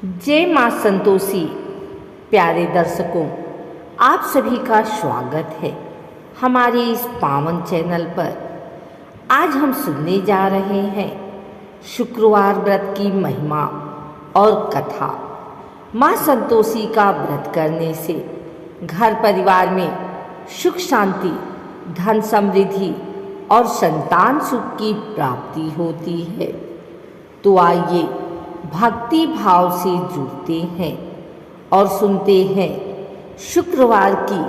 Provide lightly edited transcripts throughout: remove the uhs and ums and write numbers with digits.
जय माँ संतोषी। प्यारे दर्शकों, आप सभी का स्वागत है हमारे इस पावन चैनल पर। आज हम सुनने जा रहे हैं शुक्रवार व्रत की महिमा और कथा। माँ संतोषी का व्रत करने से घर परिवार में सुख शांति, धन समृद्धि और संतान सुख की प्राप्ति होती है। तो आइए भक्ति भाव से जुड़ते हैं और सुनते हैं शुक्रवार की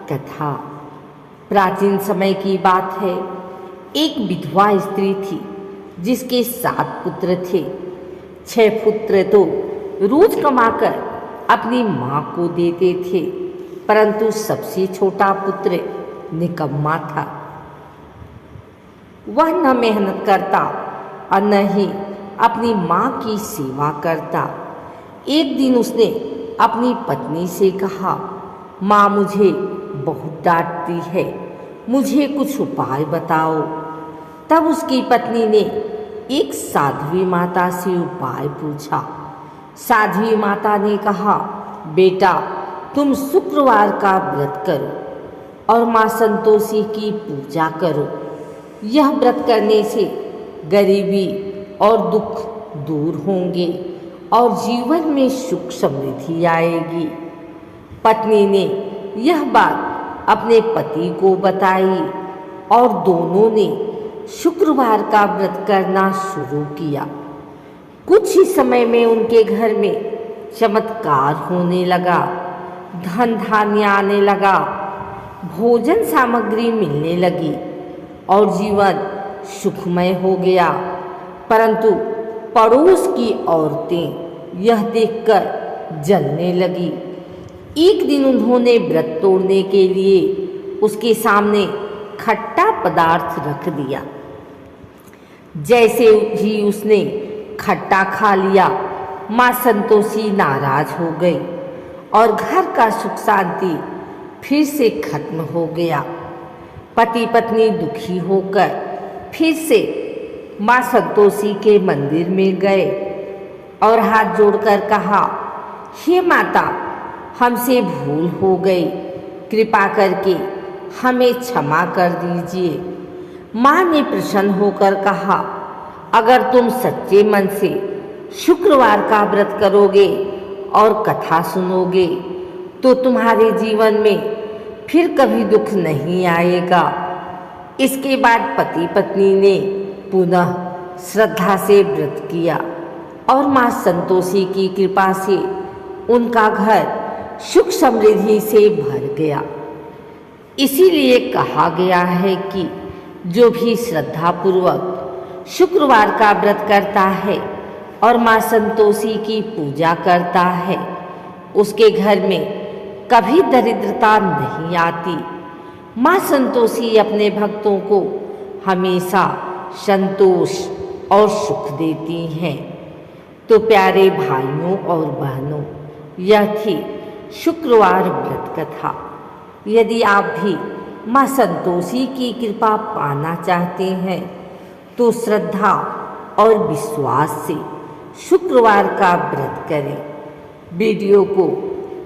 कथा। प्राचीन समय की बात है, एक विधवा स्त्री थी जिसके 7 पुत्र थे। 6 पुत्र तो रोज कमाकर अपनी माँ को देते थे, परंतु सबसे छोटा पुत्र निकम्मा था। वह न मेहनत करता और न ही अपनी माँ की सेवा करता। एक दिन उसने अपनी पत्नी से कहा, माँ मुझे बहुत डांटती है, मुझे कुछ उपाय बताओ। तब उसकी पत्नी ने एक साध्वी माता से उपाय पूछा। साध्वी माता ने कहा, बेटा तुम शुक्रवार का व्रत करो और माँ संतोषी की पूजा करो। यह व्रत करने से गरीबी और दुख दूर होंगे और जीवन में सुख समृद्धि आएगी। पत्नी ने यह बात अपने पति को बताई और दोनों ने शुक्रवार का व्रत करना शुरू किया। कुछ ही समय में उनके घर में चमत्कार होने लगा। धन धान्य आने लगा, भोजन सामग्री मिलने लगी और जीवन सुखमय हो गया। परंतु पड़ोस की औरतें यह देखकर जलने लगी। एक दिन उन्होंने व्रत तोड़ने के लिए उसके सामने खट्टा पदार्थ रख दिया। जैसे ही उसने खट्टा खा लिया, माँ संतोषी नाराज हो गई और घर का सुख शांति फिर से खत्म हो गया। पति पत्नी दुखी होकर फिर से माँ संतोषी के मंदिर में गए और हाथ जोड़कर कहा, हे माता, हमसे भूल हो गई, कृपा करके हमें क्षमा कर दीजिए। माँ ने प्रसन्न होकर कहा, अगर तुम सच्चे मन से शुक्रवार का व्रत करोगे और कथा सुनोगे तो तुम्हारे जीवन में फिर कभी दुख नहीं आएगा। इसके बाद पति पत्नी ने पुनः श्रद्धा से व्रत किया और माँ संतोषी की कृपा से उनका घर सुख समृद्धि से भर गया। इसीलिए कहा गया है कि जो भी श्रद्धापूर्वक शुक्रवार का व्रत करता है और माँ संतोषी की पूजा करता है, उसके घर में कभी दरिद्रता नहीं आती। माँ संतोषी अपने भक्तों को हमेशा संतोष और सुख देती हैं। तो प्यारे भाइयों और बहनों, यह थी शुक्रवार व्रत कथा। यदि आप भी माँ संतोषी की कृपा पाना चाहते हैं तो श्रद्धा और विश्वास से शुक्रवार का व्रत करें। वीडियो को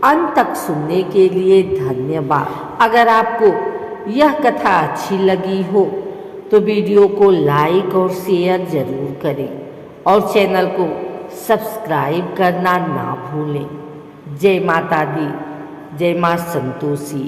अंत तक सुनने के लिए धन्यवाद। अगर आपको यह कथा अच्छी लगी हो तो वीडियो को लाइक और शेयर जरूर करें और चैनल को सब्सक्राइब करना ना भूलें। जय माता दी, जय माँ संतोषी।